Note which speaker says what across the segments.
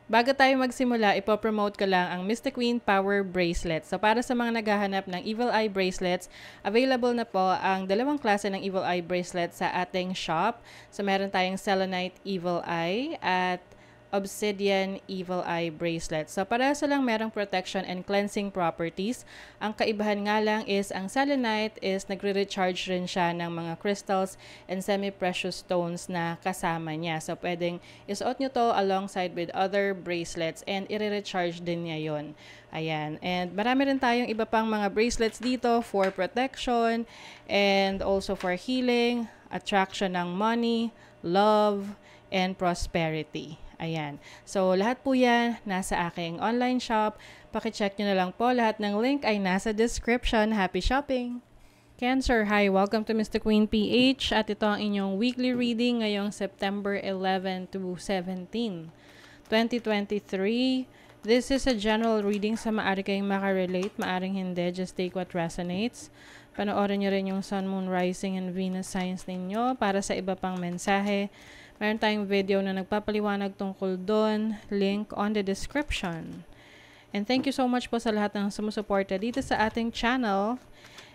Speaker 1: Bago tayo magsimula, ipopromote ko lang ang Mystic Queen Power Bracelet. So para sa mga naghahanap ng Evil Eye Bracelets, available na po ang dalawang klase ng Evil Eye Bracelet sa ating shop. So meron tayong Selenite Evil Eye at Obsidian Evil Eye Bracelet. So parehas lang merong protection and cleansing properties. Ang kaibahan nga lang is ang Selenite is nagre-recharge rin siya ng mga crystals and semi-precious stones na kasama niya. So pwedeng isuot nyo to alongside with other bracelets and i-recharge din niya yon. Ayan. And marami rin tayong iba pang mga bracelets dito for protection and also for healing, attraction ng money, love, and prosperity. Ayan. So, lahat po yan nasa aking online shop. Pakicheck nyo na lang po. Lahat ng link ay nasa description. Happy shopping! Cancer, hi! Welcome to Mr. Queen PH at ito ang inyong weekly reading ngayong September 11 to 17, 2023. This is a general reading sa maaari kayong makarelate, maaring hindi. Just take what resonates. Panoorin nyo rin yung Sun, Moon, Rising, and Venus signs ninyo para sa iba pang mensahe. Meron tayong video na nagpapaliwanag tungkol doon. Link on the description. And thank you so much po sa lahat ng sumusuporta dito sa ating channel.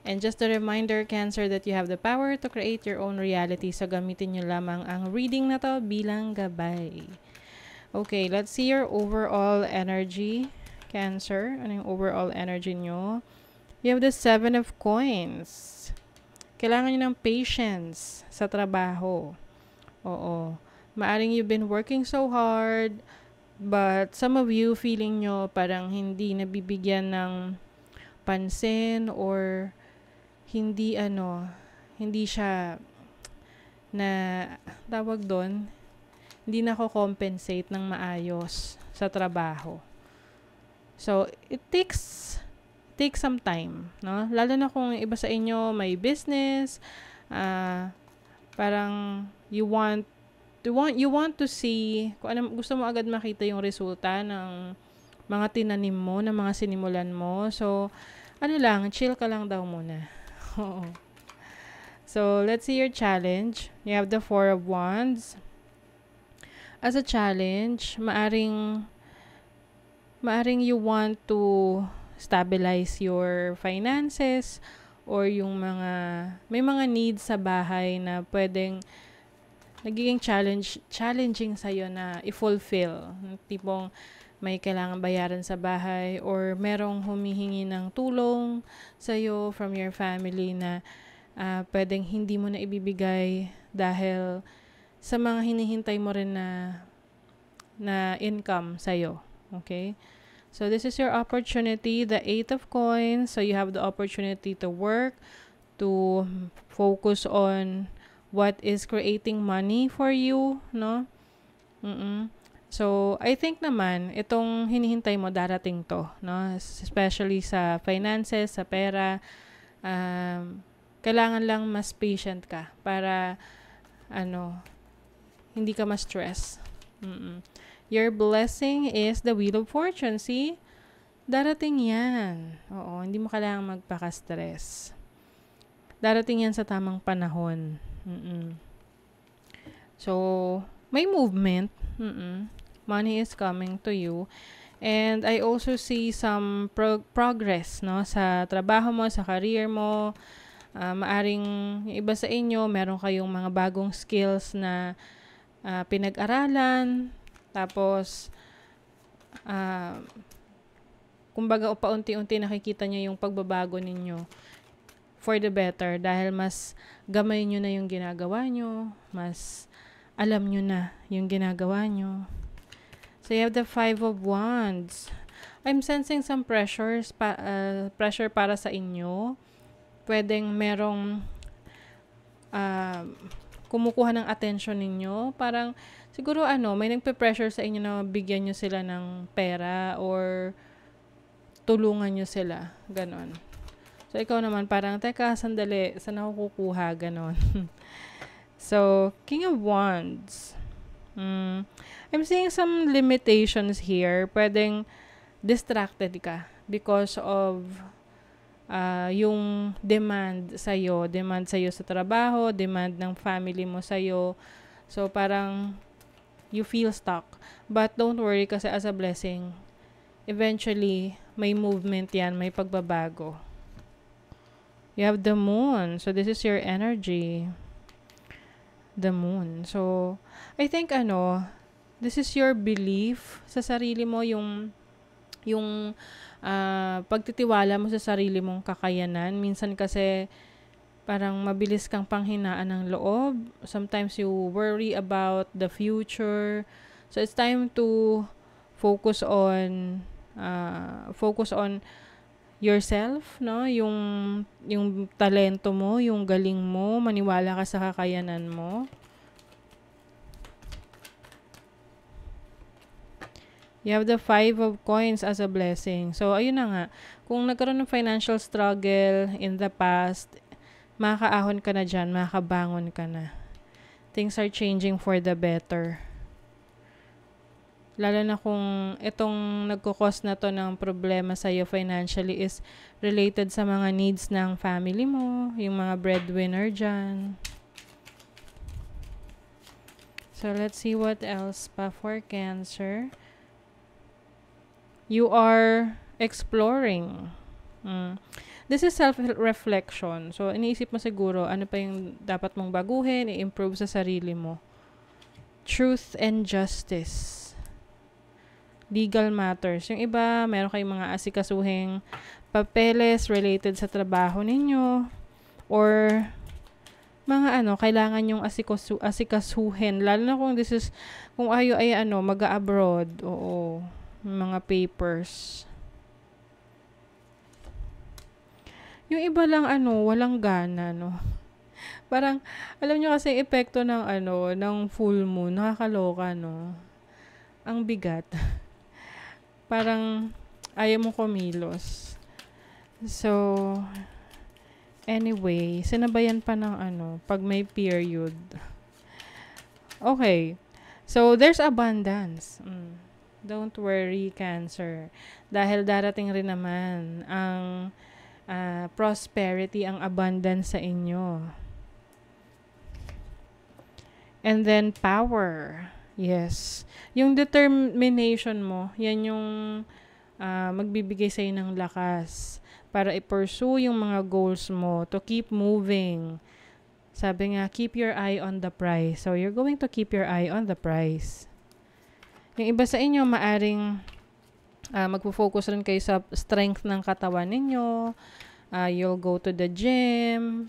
Speaker 1: And just a reminder, Cancer, that you have the power to create your own reality. So gamitin nyo lamang ang reading na to bilang gabay. Okay, let's see your overall energy, Cancer. Ano yung overall energy nyo? You have the 7 of Coins. Kailangan nyo ng patience sa trabaho. Oo. Maaring you've been working so hard, but some of you feeling nyo parang hindi nabibigyan ng pansin or hindi hindi siya na tawag doon, hindi nako-compensate ng maayos sa trabaho. So, it takes some time, no? Lalo na kung iba sa inyo may business, parang you want to see kung ano, gusto mo agad makita yung resulta ng mga tinanim mo, ng mga sinimulan mo. So, chill ka lang daw muna. Oo. So, let's see your challenge. You have the 4 of Wands. As a challenge, maaring you want to stabilize your finances or yung may mga needs sa bahay na pwedeng nagiging challenging sa'yo na i-fulfill. Tipong may kailangan bayaran sa bahay or merong humihingi ng tulong sa'yo from your family na pwedeng hindi mo na ibibigay dahil sa mga hinihintay mo rin na income sa'yo. Okay? So, this is your opportunity, the 8 of Coins. So, you have the opportunity to work, to focus on what is creating money for you, no? So, I think naman, itong hinihintay mo, darating to, no? Especially sa finances, sa pera. Kailangan lang mas patient ka para, hindi ka ma-stress. Your blessing is the Wheel of Fortune. See? Darating yan. Oo, hindi mo kailangang magpaka-stress. Darating yan sa tamang panahon. So, may movement. Money is coming to you. And I also see some progress, no? Sa trabaho mo, sa career mo. Maaring iba sa inyo, meron kayong mga bagong skills na pinag-aralan. Tapos, kumbaga paunti-unti nakikita nyo yung pagbabago ninyo for the better dahil mas gamay nyo na yung ginagawa nyo, mas alam nyo na yung ginagawa nyo. So, you have the 5 of Wands. I'm sensing some pressure para sa inyo. Pwedeng merong kumukuha ng attention ninyo. Parang, siguro may nagpe-pressure sa inyo na bigyan nyo sila ng pera or tulungan nyo sila. Ganon. So, ikaw naman parang, teka, sandali, saan ako kukuha? Ganon. So, King of Wands. I'm seeing some limitations here. Pwedeng distracted ka because of yung demand sa'yo sa trabaho, demand ng family mo sa'yo. So, parang You feel stuck. But don't worry kasi as a blessing, eventually, may movement yan, may pagbabago. You have the moon. So, this is your energy. The moon. So, I think this is your belief sa sarili mo, yung pagtitiwala mo sa sarili mong kakayanan. Minsan kasi, parang mabilis kang panghinaan ng loob. Sometimes you worry about the future. So, it's time to focus on yourself, no? Yung talento mo, yung galing mo, maniwala ka sa kakayanan mo. You have the 5 of coins as a blessing. So, ayun na nga. Kung nagkaroon ng financial struggle in the past, makakaahon ka na dyan, makakabangon ka na. Things are changing for the better. Lalo na kung itong nagkukos na to ng problema sa'yo financially is related sa mga needs ng family mo, yung mga breadwinner dyan. So, let's see what else pa for Cancer. You are exploring. This is self-reflection. So, iniisip mo siguro, ano pa yung dapat mong baguhin, i-improve sa sarili mo. Truth and justice. Legal matters. Yung iba, meron kayong mga asikasuhing papeles related sa trabaho ninyo or mga kailangan yung asikasuhin. Lalo na kung kung ayo ay mag-abroad. Oo. Mga papers. Yung iba lang walang gana, no. Parang, alam nyo kasi epekto ng ng full moon, nakakaloka, no. Ang bigat. Parang ayaw mo kumilos. So, anyway, sinabayan pa ng pag may period. Okay. So, there's abundance. Don't worry, Cancer. Dahil darating rin naman ang prosperity, ang abundance sa inyo. And then, power. Yes. Yung determination mo, yan yung magbibigay sa'yo ng lakas para i-pursue yung mga goals mo, to keep moving. Sabi nga, keep your eye on the prize. So, you're going to keep your eye on the prize. Yung iba sa inyo, maaring magpo-focus rin kayo sa strength ng katawan ninyo. You'll go to the gym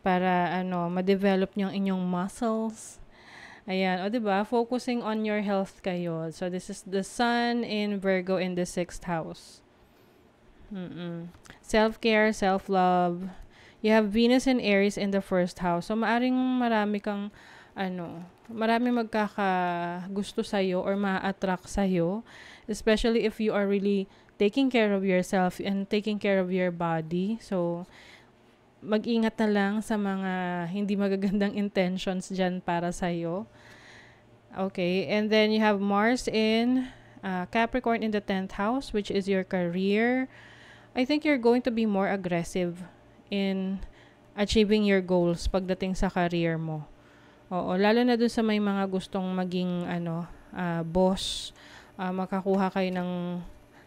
Speaker 1: para ma-develop yung inyong muscles. Ayan, diba? Focusing on your health kayo. So, this is the Sun in Virgo in the 6th house. Self-care, self-love. You have Venus and Aries in the 1st house. So, maaring marami kang, marami magkakagusto sa'yo or ma-attract sa'yo. Especially if you are really taking care of yourself and taking care of your body. So, mag-ingat na lang sa mga hindi magagandang intentions dyan para sa'yo. Okay, and then you have Mars in Capricorn in the 10th house, which is your career. I think you're going to be more aggressive in achieving your goals pagdating sa career mo. Oo, lalo na dun sa may mga gustong maging boss, makakuha kayo ng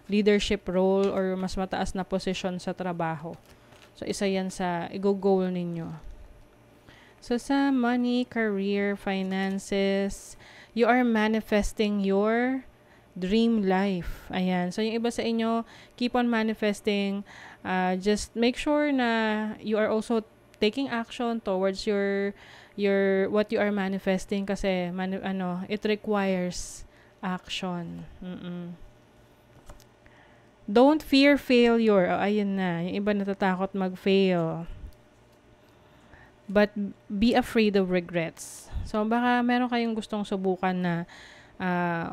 Speaker 1: leadership role or mas mataas na position sa trabaho. So, isa yan sa i-goal ninyo. So, sa money, career, finances, you are manifesting your dream life. Ayan. So, yung iba sa inyo, keep on manifesting. Just make sure na you are also taking action towards your what you are manifesting kasi it requires action. Don't fear failure. Ayun na. Yung iba natatakot mag-fail. But be afraid of regrets. So, baka meron kayong gustong subukan na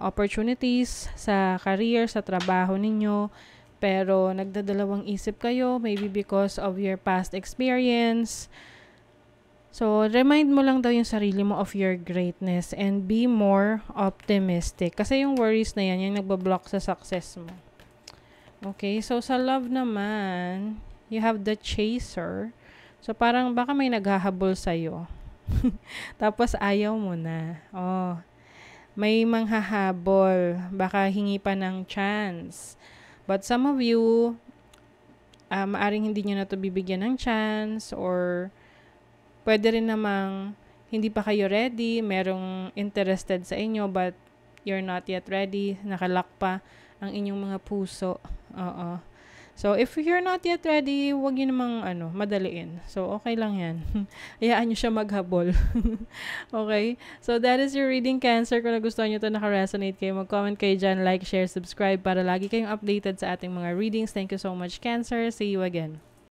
Speaker 1: opportunities sa career, sa trabaho ninyo, pero nagdadalawang isip kayo, maybe because of your past experience. So, remind mo lang daw yung sarili mo of your greatness and be more optimistic. Kasi yung worries na yan, yung nagbablock sa success mo. Okay, so sa love naman, you have the chaser. So, parang baka may naghahabol sa'yo. Tapos, ayaw mo na. may manghahabol, baka hingi pa ng chance. But some of you, maaring hindi nyo na to bibigyan ng chance, or pwede rin namang hindi pa kayo ready, merong interested sa inyo but you're not yet ready, nakalock pa ang inyong mga puso. Oo. So, if you're not yet ready, huwag nyo namang madaliin. So, okay lang yan. Hayaan nyo siya maghabol. Okay? So, that is your reading, Cancer. Kung nagustuhan nyo ito, naka-resonate kayo, mag-comment kayo dyan, like, share, subscribe para lagi kayong updated sa ating mga readings. Thank you so much, Cancer. See you again.